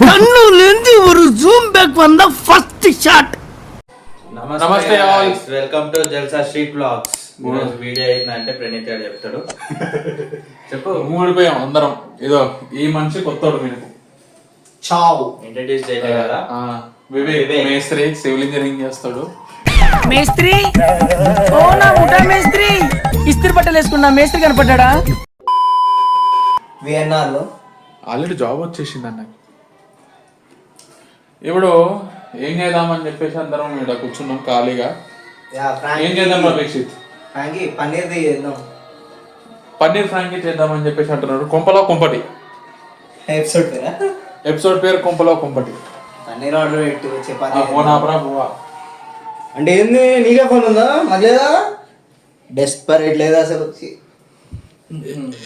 கண்ணுலேந்து ஒரு zoom back வந்த first shot. నమస్తే all, welcome to Jalsa street blogs. Video ఏంటంటే ప్రణీత్ గారు చెప్తాడు. చెప్పు. మూడిపోయాం అందరం. ఏదో ఈ మనిషి కొత్తోడు మీకు చావ్ ఇంట్రడ్యూస్ చేయలే కదా. వివేక్ మేస్త్రి, సివిల్ ఇంజనీరింగ్ చేస్తాడు. మేస్త్రి ఓ నా ముఠా మేస్త్రి, ఇస్త్రీ బట్టలు వేసుకున్నా మేస్త్రి కనపడ్డా. వియన్నార్ లో ఆల్రెడీ జాబ్ వచ్చేసింది అన్నకి. ఇప్పుడు ఏం చేద్దామని చెప్పేసి అందరం ఇక్కడ కూర్చున్నాం ఖాళీగా. ఏం చేద్దాం అపేక్షిత్? పన్నీర్ ఫ్రాంకీ చేద్దామని చెప్పేసి అంటున్నాడు. కొంపలో కొంపటి ఎపిసోడ్ పేరు కొంపలో కొంపటి. పన్నీర్ ఆర్డర్ పెట్టు, చపాతీ అంటే ఏంది, నీకే పని ఉందా? మధ్యలో డెస్పరేట్ లేదా అసలు.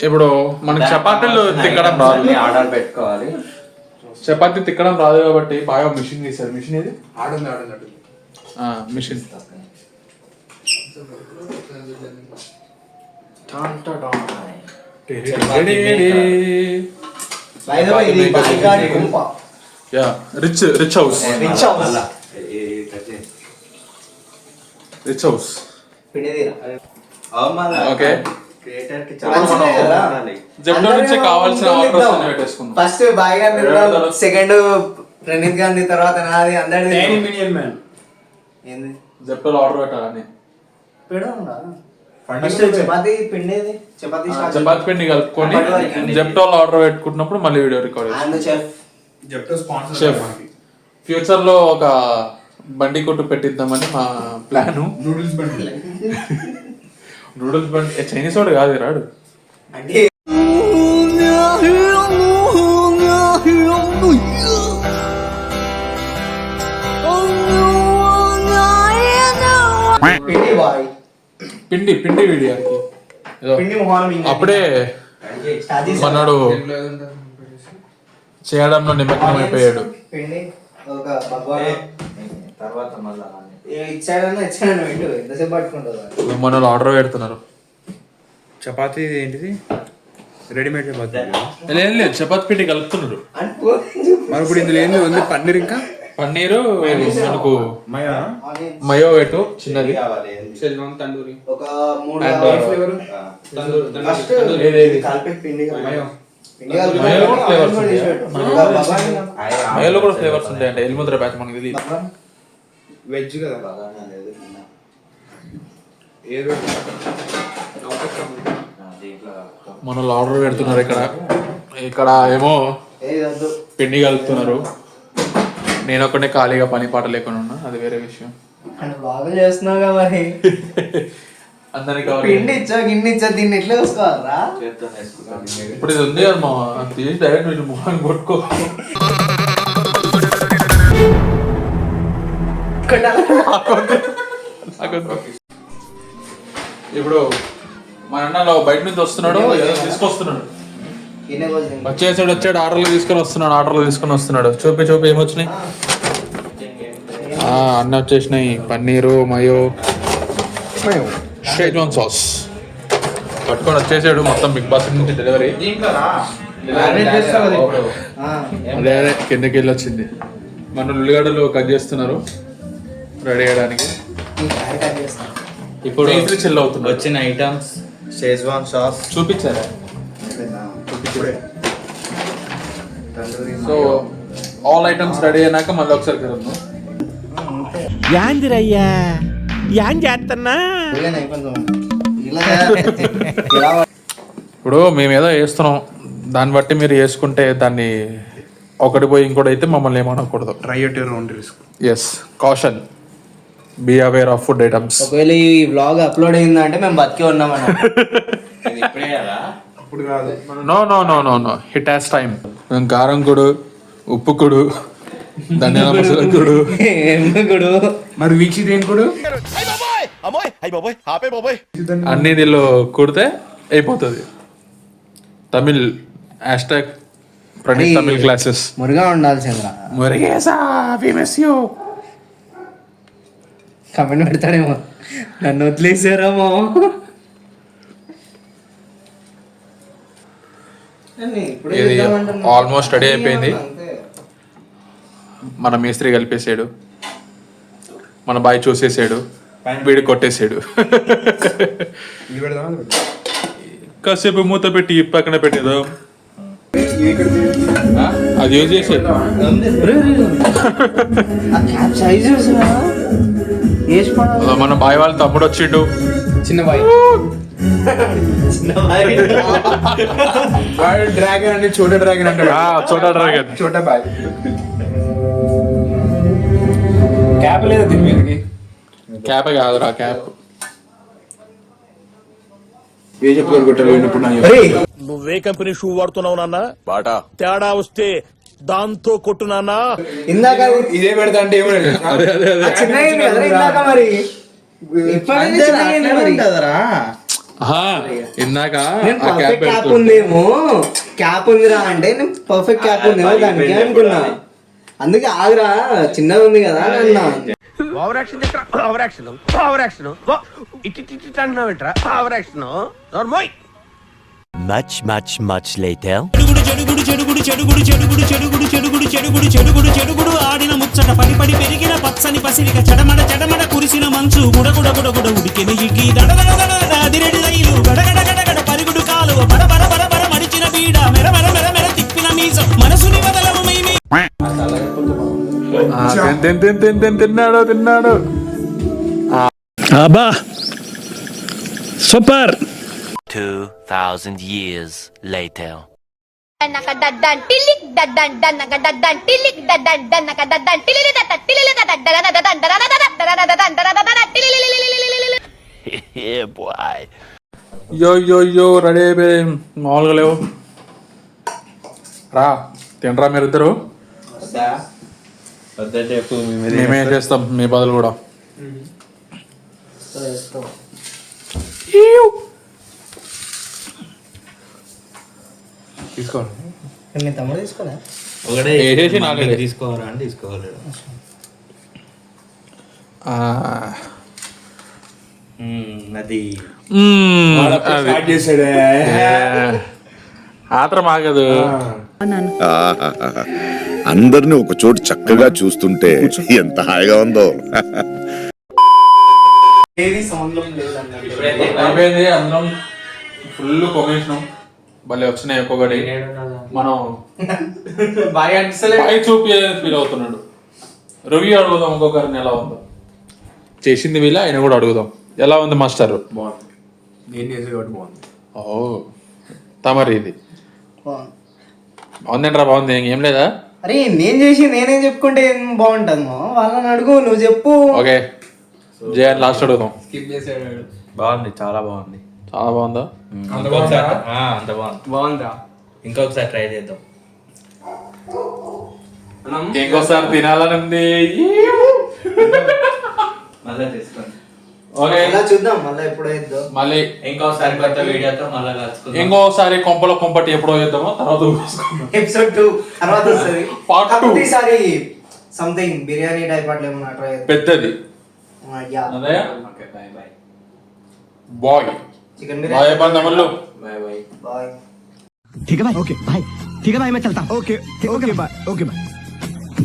ఇప్పుడు మనకి చపాతీలు తిక్కడం రాదు, ఆర్డర్ పెట్టుకోవాలి. చపాతీ తిక్కడం రాదు కాబట్టి బాగా మిషన్ తీసారు. మిషన్ ఇది machine. Rich house. Okay, Zepto నుంచి కావాల్సిన ఆర్డర్స్ పెట్టేసుకుందాం. First boy Gandhi, second Praneeth Gandhi, తర్వాత నాది, అందరిది. జెప్టోలో ఆర్డర్ పెట్టాలని చపాతీ పిండి, చపాతీ పిండి కలుపుకొని జెప్టోలో ఆర్డర్ పెట్టుకున్నప్పుడు మళ్ళీ వీడియో రికార్డ్ చేస్తాం. ఫ్యూచర్ లో ఒక బండి కొట్టు పెట్టిద్దామని మా ప్లాను. నూడిల్స్ బండి చైనీస్ వాడు కాదు, రాడు. పిండి పిండి వీడియోకి అప్పుడే మనోడు చేయడంలో నిమగ్నం అయిపోయాడు. మనోళ్ళు ఆర్డర్ పెడుతున్నారు. చపాతీ ఏంటిది? రెడీమేడ్ చపాతీ లేదు, చపాతీ పిండి కలుపుతున్నారు. మరి ఇప్పుడు ఇందులో ఏంది ఉంది? పన్నీర్, ఇంకా పన్నీరు మనకు మయో పెట్టు చిన్నది. తందూరి మయోలో కూడా ఫ్లేవర్స్ ఉంటాయంటే. ఎల్ముద్ర బ్యాచ్ మనకి ఇది వెజ్ కదా. మనోళ్ళు ఆర్డర్ పెడుతున్నారు. ఇక్కడ ఏమో పిండి కలుపుతున్నారు. నేను ఒక్కడే ఖాళీగా పని పాట లేకుండా ఉన్నా, అది వేరే విషయం. చేస్తున్నావుగా మరి. అందరికి పిండి ఇచ్చా, గిన్నె ఇచ్చా, దీన్ని ఎట్లా వేసుకోవాలరా? ఇప్పుడు ఇది ఉంది కదా మా తీసి డైరెక్ట్ మీరు ముఖాన్ని కొట్టుకో. ఇప్పుడు మా అన్న బయట నుంచి వస్తున్నాడు, తీసుకొస్తున్నాడు. వచ్చాడు ఆర్డర్లు తీసుకొని వస్తున్నాడు. చూపి ఏమొచ్చినాయి. అన్నీ వచ్చేసినాయి. పన్నీరు, మయో, షేజ్వాన్ సాస్ పట్టుకొని వచ్చేసాడు. మొత్తం బిగ్ బాస్ నుంచి డెలివరీ. అదే కిందకి వెళ్ళి వచ్చింది. మన ఉల్లిగడ్డలు కట్ చేస్తున్నారు రెడీ చేయడానికి. ఇప్పుడు చిల్ అవుతుంది. వచ్చిన ఐటమ్స్ షేజ్వాన్ సాస్ చూపించారా? సో ఆల్ ఐటమ్స్ రెడీ అయినాక మళ్ళీ ఒకసారి కలుద్దాం. యాందిరయ్యా యాన్ చేస్తున్నా. ఇప్పుడు మేము ఏదో వేస్తున్నాం, దాన్ని బట్టి మీరు వేసుకుంటే దాన్ని ఒకటి పోయి ఇంకోటి అయితే మమ్మల్ని ఏమనకూడదు. Try at your own risk. Yes, caution, be aware of food items. ఒకవేళ ఈ వ్లాగ్ అప్లోడ్ అయిందంటే మేము బతికే ఉన్నామన్న. ఇప్పుడు కాదు. No hit has time. కారం కుడు, ఉప్పు కుడు, ధనియాల మసాలా కుడు, ఎందుకుడు మరి వీక్షిత్ ఏం కుడు అన్ని దీనిలో కుడితే అయిపోతుంది. Tamil hashtag Praneeth Tamil classes. మురుగా ఉండాల్సిందిరా. Murugesa we miss you. Comment పెడతాడేమో, నన్ను వదిలేసారేమో. ఇది ఆల్మోస్ట్ రెడీ అయిపోయింది. మన మేస్త్రి కలిపేసాడు, మన బాయ్ చూసేసాడు, వీడు కొట్టేసాడు. ఇది పెడదామా కాసేపు మూత పెట్టి పక్కన పెట్టేదో అది యూజ్ చేసేది. మన బాయ్ వాళ్ళ తమ్ముడు వచ్చిండు, చిన్న బాయ్ డ్రాగన్ అంటే చోట డ్రాగన్ అంటాడు. చోటా డ్రాగన్. చోట బాయ్ క్యాప్ లేదా దీని మీదకి? క్యాప్ కాదురా, క్యాప్. ఏ చెప్పుకోరు కొట్టారు ఇప్పుడు నువ్వే కంపెనీ షూ వాడుతున్నావు నాన్న బాటా తేడా వస్తే దాంతో కొట్టు నాన్న. ఇందాక ఇదే పెడతా అంటే ఏమో అదే అదే అదే. చిన్నగా అయింది కదరా ఇందాక మరి. ఇప్పటికీ చిన్నగా అయింది మరి. ఆహా, ఇందాక నేను ఆ క్యాప్ పర్ఫెక్ట్ క్యాప్ ఉందేమో, క్యాప్ ఉందిరా అంటే నేను పర్ఫెక్ట్ క్యాప్ ఉందేమో దానికి అనుకున్నా. అందుకే ఆగురా చిన్నగా ఉంది కదా అని అన్నా. Over action over action over action ఇట్టి అంటున్నావు ఏంట్రా over action normal. Much later. చెడుగుడు ఆడిన ముచ్చట పడి పడి పెరిగిన పచ్చని పసిరిక చెడమడ చెడమడ కురిసిన మంచు గుడగుడ గుడగుడ ఉడికిన ఇగ్గి దడదడదడదిరెడి రైలు గడగడ గడగడ పరిగుడు కాలువ బర బర బర బర మడిచిన బీడ మెర మెర మెర మెర తిప్పిన మీసం మనసుని వదలము మైమి. తిన్నాడు. అబ్బా super. 2000 years later. Nakadaddan tilik daddan dan nakadaddan tilik daddan dan nakadaddan tilili daddan tilili daddan daddan daddan tilili. Yeah, boy. యో రెడీ అయిపోయి మామూలుగా లేవు. రా తినరా మీరిద్దరు. మేమేం చేస్తాం మీ బదులు కూడా. తీసుకోవాలి. మీ తమ్ముడు తీసుకోలే ఒకటే వేసేసి నాలుగు తీసుకోవాలా అని తీసుకోవాలి. అది స్టార్ట్ చేసాడే ఆత్రం ఆగదు. అందరిని ఒక చోటు చక్కగా చూస్తుంటే ఎంత హాయిగా ఉందో. ఏది సంబంధం లేదన్నట్టు. అయిపోయింది, అందరం ఫుల్ కొమేసినాం. భలే వచ్చినాయి ఒక్కొక్కటి. మనం బాగా అనిపిస్తలే. బాయ్ చూపి ఫీల్ అవుతున్నాడు. రివ్యూ అడుగుదాం ఒక్కొక్కరిని ఎలా ఉందో. చేసింది వీళ్ళ, ఆయన కూడా అడుగుదాం ఎలా ఉంది మాస్టర్. బాగుంది, నేను చేసేది కాబట్టి బాగుంది. ఓ తమరి ఇది బాగుందంటారా? బాగుంది, ఏం లేదా? అరే నేను చేసి నేనే చెప్పుకుంటే ఏం బాగుంటది మా వాళ్ళని అడుగు, నువ్వు చెప్పు. ఓకే జయన్ లాస్ట్ అడుగుదాం. స్కిప్ చేసాడు. బాగుంది, చాలా బాగుంది. చాలా బాగుందా? అంత బాగుంది. బాగుందా? ఇంకొకసారి ట్రై చేద్దాం. ఇంకోసారి తినాలని ఉంది. మళ్ళీ తీసుకోండి. ఓకే మళ్ళా చూద్దాం, మళ్ళీ ఎప్పుడో వేద్దాం. మళ్ళీ ఇంకోసారి కొత్త వీడియోతో మళ్ళీ కలుసుకుందాం. ఇంకోసారి కొంపలో కొంపటి ఎప్పుడో వేద్దామో తర్వాత చూసుకుందాం. ఎపిసోడ్ 2 తర్వాత వస్తుంది. Part 2. కాకపోతే ఈసారి సంథింగ్ బిర్యానీ టైప్ అట్లా ఏమన్నా ట్రై చేద్దాం. పెద్దది అదే okay, bye bye. Bye chicken bye biryani. బందమల్లు. Bye bye. బాయ్. ठीक है भाई. Okay bye. ठीक है भाई, मैं चलता हूँ. Okay bye.